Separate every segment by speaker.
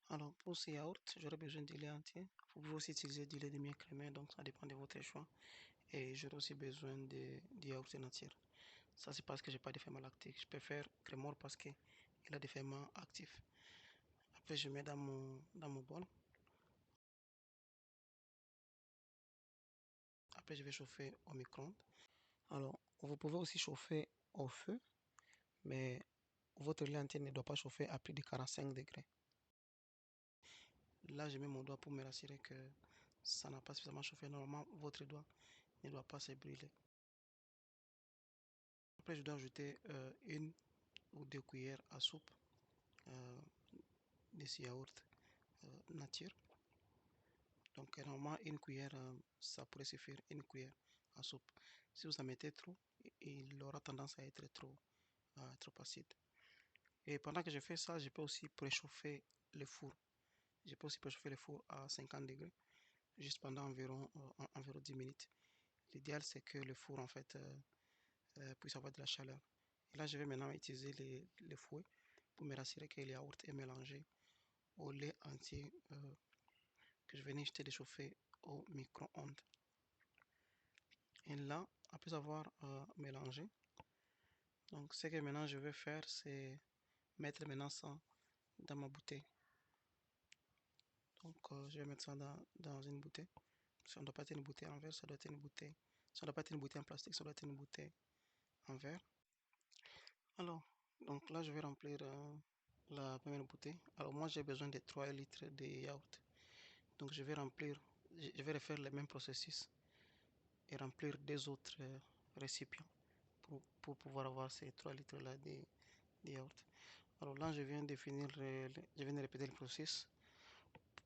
Speaker 1: Alors, pour ces yaourts, j'aurais besoin de lait entier. Vous pouvez aussi utiliser du lait demi-écrémé, donc ça dépend de votre choix. Et j'aurai aussi besoin de yaourt nature. Ça, c'est parce que j'ai pas de ferment lactique. Je préfère crémor parce qu'il a des ferments actifs. Après, je mets dans mon bol. Après, je vais chauffer au micro-ondes. Alors, vous pouvez aussi chauffer au feu, mais votre lait entier ne doit pas chauffer à plus de 45 degrés. Là, je mets mon doigt pour me rassurer que ça n'a pas suffisamment chauffé. Normalement, votre doigt ne doit pas se brûler. Après, je dois ajouter une ou deux cuillères à soupe euh, de ce yaourt nature. Donc, normalement, une cuillère, ça pourrait suffire, une cuillère à soupe. Si vous en mettez trop, il aura tendance à être trop acide. Et pendant que je fais ça, je peux aussi préchauffer le four. Je peux aussi préchauffer le four à 50 degrés, juste pendant environ 10 minutes. L'idéal, c'est que le four, en fait, puisse avoir de la chaleur. Et là, je vais maintenant utiliser les fouets pour me rassurer que le yaourt est mélangé au lait entier que je venais juste de chauffer au micro-ondes. Et là, après avoir mélangé, donc ce que maintenant je vais faire, c'est mettre maintenant ça dans ma bouteille. Donc je vais mettre ça dans une bouteille. Ça ne doit pas être une bouteille en verre, ça doit être une bouteille. Ça ne doit pas être une bouteille en plastique, ça doit être une bouteille en verre. Alors, donc là, je vais remplir la première bouteille. Alors moi, j'ai besoin de 3 litres de yaourt. Donc je vais refaire le même processus et remplir deux autres récipients pour pouvoir avoir ces 3 litres là de yaourt. Alors là, je viens de répéter le processus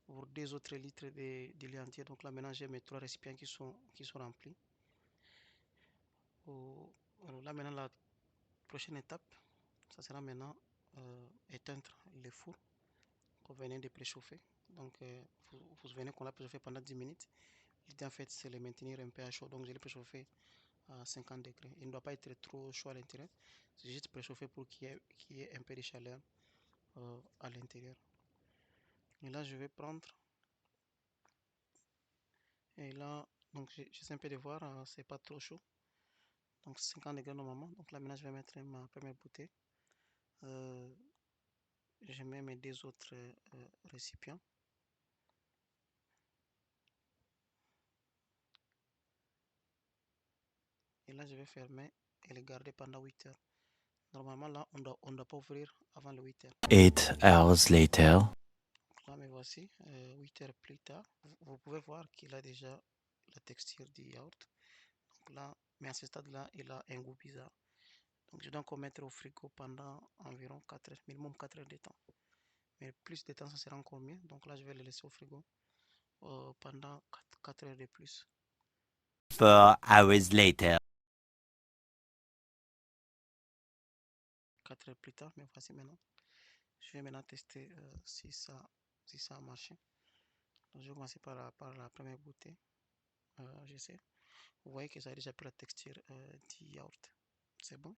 Speaker 1: pour deux autres litres de lait entier. Donc là, maintenant, j'ai mes 3 récipients qui sont remplis. Alors là, maintenant, la prochaine étape, ça sera maintenant éteindre le four qu'on venait de préchauffer. Donc, vous souvenez qu'on l'a préchauffé pendant 10 minutes. L'idée, en fait, c'est de le maintenir un peu à chaud. Donc, je l'ai préchauffé à 50 degrés. Il ne doit pas être trop chaud à l'intérieur. C'est juste préchauffer pour qu'il y ait un peu de chaleur à l'intérieur. Et là, je vais prendre. Et là, donc, j'essaie un peu de voir, c'est pas trop chaud. Donc, 50 degrés normalement. Donc, là, maintenant, je vais mettre ma première bouteille. Je mets mes deux autres récipients. Et là, je vais fermer et le garder pendant 8 heures. Normalement, là, on doit pas ouvrir avant les 8 heures.
Speaker 2: 8 hours later.
Speaker 1: Donc là, me voici, 8 heures plus tard. Vous pouvez voir qu'il a déjà la texture du yaourt. Donc là, mais à ce stade-là, il a un goût bizarre. Donc, je dois encore mettre au frigo pendant environ 4 heures, minimum 4 heures de temps. Mais plus de temps, ça sera encore mieux. Donc là, je vais le laisser au frigo pendant 4 heures de plus.
Speaker 2: 4 hours later.
Speaker 1: 4 heures plus tard, mais voici maintenant. Je vais maintenant tester si ça a marché. Donc, je vais commencer par la première bouteille. J'essaie. Vous voyez que ça a déjà pris la texture du yaourt. C'est bon.